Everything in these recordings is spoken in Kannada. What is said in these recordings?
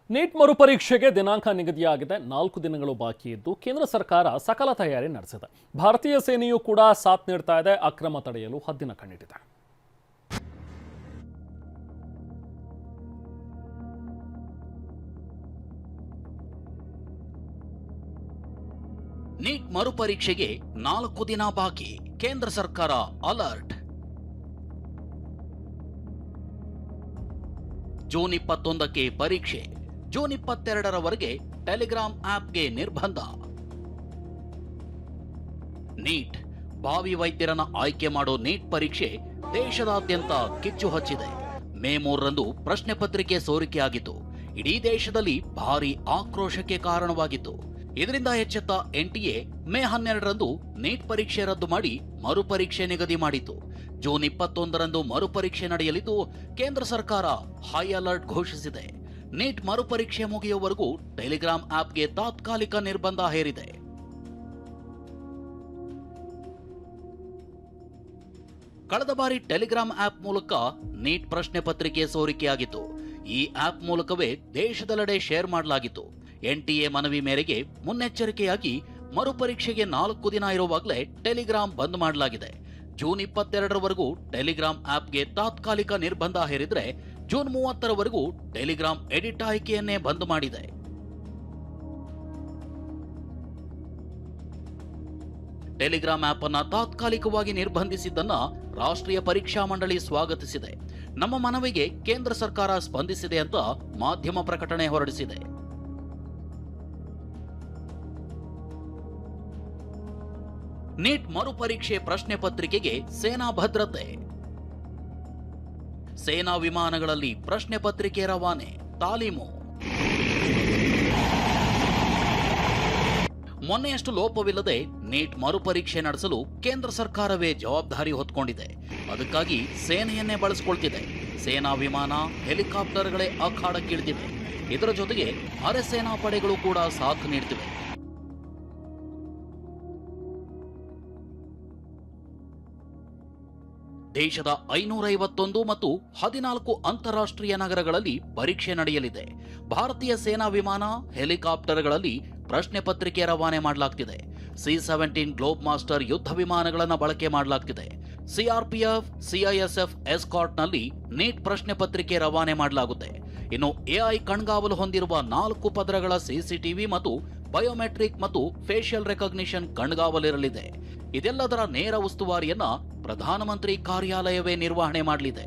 ನೀಟ್ ಮರುಪರೀಕ್ಷೆಗೆ ದಿನಾಂಕ ನಿಗದಿಯಾಗಿದೆ. 4 ದಿನಗಳು ಬಾಕಿ ಇದ್ದು ಕೇಂದ್ರ ಸರ್ಕಾರ ಸಕಲ ತಯಾರಿ ನಡೆಸಿದೆ. ಭಾರತೀಯ ಸೇನೆಯೂ ಕೂಡ ಸಾಥ್ ನೀಡ್ತಾ ಇದೆ. ಅಕ್ರಮ ತಡೆಯಲು ಹದ್ದಿನ ಕಣ್ಣಿಟ್ಟಿದೆ. ನೀಟ್ ಮರುಪರೀಕ್ಷೆಗೆ 4 ದಿನ ಬಾಕಿ. ಕೇಂದ್ರ ಸರ್ಕಾರ ಅಲರ್ಟ್. ಜೂನ್ 21ಕ್ಕೆ ಪರೀಕ್ಷೆ. ಜೂನ್ 22ರವರೆಗೆ ಟೆಲಿಗ್ರಾಮ್ ಆಪ್ಗೆ ನಿರ್ಬಂಧ. ನೀಟ್ ಭಾವಿ ವೈದ್ಯರನ್ನ ಆಯ್ಕೆ ಮಾಡೋ ನೀಟ್ ಪರೀಕ್ಷೆ ದೇಶದಾದ್ಯಂತ ಕಿಚ್ಚು ಹಚ್ಚಿದೆ. ಮೇ 3ರಂದು ಪ್ರಶ್ನೆ ಪತ್ರಿಕೆ ಸೋರಿಕೆಯಾಗಿತ್ತು. ಇಡೀ ದೇಶದಲ್ಲಿ ಭಾರಿ ಆಕ್ರೋಶಕ್ಕೆ ಕಾರಣವಾಗಿತ್ತು. ಇದರಿಂದ ಎಚ್ಚೆತ್ತ ಎನ್ಟಿಎ ಮೇ 12ರಂದು ನೀಟ್ ಪರೀಕ್ಷೆ ರದ್ದು ಮಾಡಿ ಮರುಪರೀಕ್ಷೆ ನಿಗದಿ ಮಾಡಿತು. ಜೂನ್ 21ರಂದು ಮರುಪರೀಕ್ಷೆ ನಡೆಯಲಿದ್ದು ಕೇಂದ್ರ ಸರ್ಕಾರ ಹೈ ಅಲರ್ಟ್ ಘೋಷಿಸಿದೆ. ನೀಟ್ ಮರುಪರೀಕ್ಷೆ ಮುಗಿಯುವವರೆಗೂ ಟೆಲಿಗ್ರಾಮ್ ಆಪ್ಗೆ ತಾತ್ಕಾಲಿಕ ನಿರ್ಬಂಧ ಹೇರಿದೆ. ಕಳೆದ ಬಾರಿ ಟೆಲಿಗ್ರಾಮ್ ಆಪ್ ಮೂಲಕ ನೀಟ್ ಪ್ರಶ್ನೆ ಪತ್ರಿಕೆ ಸೋರಿಕೆಯಾಗಿತ್ತು. ಈ ಆಪ್ ಮೂಲಕವೇ ದೇಶದೆಲ್ಲೆಡೆ ಶೇರ್ ಮಾಡಲಾಗಿತ್ತು. ಎನ್ಟಿಎ ಮನವಿ ಮೇರೆಗೆ ಮುನ್ನೆಚ್ಚರಿಕೆಯಾಗಿ ಮರುಪರೀಕ್ಷೆಗೆ 4 ದಿನ ಇರುವಾಗಲೇ ಟೆಲಿಗ್ರಾಮ್ ಬಂದ್ ಮಾಡಲಾಗಿದೆ. ಜೂನ್ 22ರವರೆಗೂ ಟೆಲಿಗ್ರಾಮ್ ಆಪ್ಗೆ ತಾತ್ಕಾಲಿಕ ನಿರ್ಬಂಧ ಹೇರಿದ್ರೆ ಜೂನ್ 30ರವರೆಗೂ ಟೆಲಿಗ್ರಾಮ್ ಎಡಿಟ್ ಆಯ್ಕೆಯನ್ನೇ ಬಂದ್ ಮಾಡಿದೆ. ಟೆಲಿಗ್ರಾಮ್ ಆಪ್ ಅನ್ನ ತಾತ್ಕಾಲಿಕವಾಗಿ ನಿರ್ಬಂಧಿಸಿದ್ದನ್ನ ರಾಷ್ಟ್ರೀಯ ಪರೀಕ್ಷಾ ಮಂಡಳಿ ಸ್ವಾಗತಿಸಿದೆ. ನಮ್ಮ ಮನವಿಗೆ ಕೇಂದ್ರ ಸರ್ಕಾರ ಸ್ಪಂದಿಸಿದೆ ಅಂತ ಮಾಧ್ಯಮ ಪ್ರಕಟಣೆ ಹೊರಡಿಸಿದೆ. ನೀಟ್ ಮರುಪರೀಕ್ಷೆ ಪ್ರಶ್ನೆ ಪತ್ರಿಕೆಗೆ ಸೇನಾ ಭದ್ರತೆ. ಸೇನಾ ವಿಮಾನಗಳಲ್ಲಿ ಪ್ರಶ್ನೆ ಪತ್ರಿಕೆ ರವಾನೆ, ತಾಲೀಮು. ಮೊನ್ನೆಯಷ್ಟು ಲೋಪವಿಲ್ಲದೆ ನೀಟ್ ಮರುಪರೀಕ್ಷೆ ನಡೆಸಲು ಕೇಂದ್ರ ಸರ್ಕಾರವೇ ಜವಾಬ್ದಾರಿ ಹೊತ್ಕೊಂಡಿದೆ. ಅದಕ್ಕಾಗಿ ಸೇನೆಯನ್ನೇ ಬಳಸಿಕೊಳ್ತಿದೆ. ಸೇನಾ ವಿಮಾನ, ಹೆಲಿಕಾಪ್ಟರ್ಗಳೇ ಅಖಾಡಕ್ಕಿಳಿದಿವೆ. ಇದರ ಜೊತೆಗೆ ಅರೆ ಸೇನಾ ಪಡೆಗಳು ಕೂಡ ಸಾಥ್ ನೀಡ್ತಿವೆ. ದೇಶದ 551 ಮತ್ತು 14 ಅಂತಾರಾಷ್ಟ್ರೀಯ ನಗರಗಳಲ್ಲಿ ಪರೀಕ್ಷೆ ನಡೆಯಲಿದೆ. ಭಾರತೀಯ ಸೇನಾ ವಿಮಾನ, ಹೆಲಿಕಾಪ್ಟರ್ಗಳಲ್ಲಿ ಪ್ರಶ್ನೆ ಪತ್ರಿಕೆ ರವಾನೆ ಮಾಡಲಾಗ್ತಿದೆ. C-17 ಗ್ಲೋಬ್ ಮಾಸ್ಟರ್ ಯುದ್ಧ ವಿಮಾನಗಳನ್ನು ಬಳಕೆ ಮಾಡಲಾಗ್ತಿದೆ. ಸಿಆರ್ಪಿಎಫ್, ಸಿಐಎಸ್ಎಫ್ ಎಸ್ಕಾರ್ಟ್ನಲ್ಲಿ ನೀಟ್ ಪ್ರಶ್ನೆ ಪತ್ರಿಕೆ ರವಾನೆ ಮಾಡಲಾಗುತ್ತೆ. ಇನ್ನು ಎಐ ಕಣ್ಗಾವಲು ಹೊಂದಿರುವ 4 ಪದರಗಳ ಸಿಸಿಟಿವಿ ಮತ್ತು ಬಯೋಮೆಟ್ರಿಕ್ ಮತ್ತು ಫೇಶಿಯಲ್ ರೆಕಗ್ನಿಷನ್ ಕಣ್ಗಾವಲಿರಲಿದೆ. ಇದೆಲ್ಲದರ ನೇರ ಉಸ್ತುವಾರಿಯನ್ನ ಪ್ರಧಾನಮಂತ್ರಿ ಕಾರ್ಯಾಲಯವೇ ನಿರ್ವಹಣೆ ಮಾಡಲಿದೆ.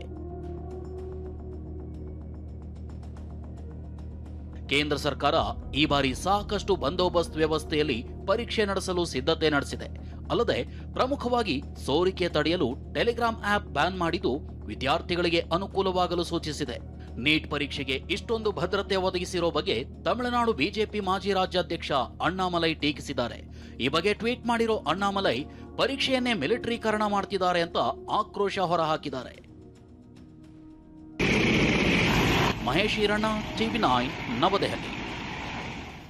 ಕೇಂದ್ರ ಸರ್ಕಾರ ಈ ಬಾರಿ ಸಾಕಷ್ಟು ಬಂದೋಬಸ್ತ್ ವ್ಯವಸ್ಥೆಯಲ್ಲಿ ಪರೀಕ್ಷೆ ನಡೆಸಲು ಸಿದ್ಧತೆ ನಡೆಸಿದೆ. ಅಲ್ಲದೆ ಪ್ರಮುಖವಾಗಿ ಸೋರಿಕೆ ತಡೆಯಲು ಟೆಲಿಗ್ರಾಮ್ ಆಪ್ ಬ್ಯಾನ್ ಮಾಡಿದ್ದು ವಿದ್ಯಾರ್ಥಿಗಳಿಗೆ ಅನುಕೂಲವಾಗಲು ಸೂಚಿಸಿದೆ. ನೀಟ್ ಪರೀಕ್ಷೆಗೆ ಇಷ್ಟೊಂದು ಭದ್ರತೆ ಒದಗಿಸಿರೋ ಬಗ್ಗೆ ತಮಿಳುನಾಡು ಬಿಜೆಪಿ ಮಾಜಿ ರಾಜ್ಯಾಧ್ಯಕ್ಷ ಅಣ್ಣಾಮಲೈ ಟೀಕಿಸಿದ್ದಾರೆ. ಈ ಬಗ್ಗೆ ಟ್ವೀಟ್ ಮಾಡಿರೋ ಅಣ್ಣಾಮಲೈ ಪರೀಕ್ಷೆಯನ್ನೇ ಮಿಲಿಟರೀಕರಣ ಮಾಡ್ತಿದ್ದಾರೆ ಅಂತ ಆಕ್ರೋಶ ಹೊರಹಾಕಿದ್ದಾರೆ. ಮಹೇಶ್ ಈರಣ್ಣ, TV9 ನವದೆಹಲಿ.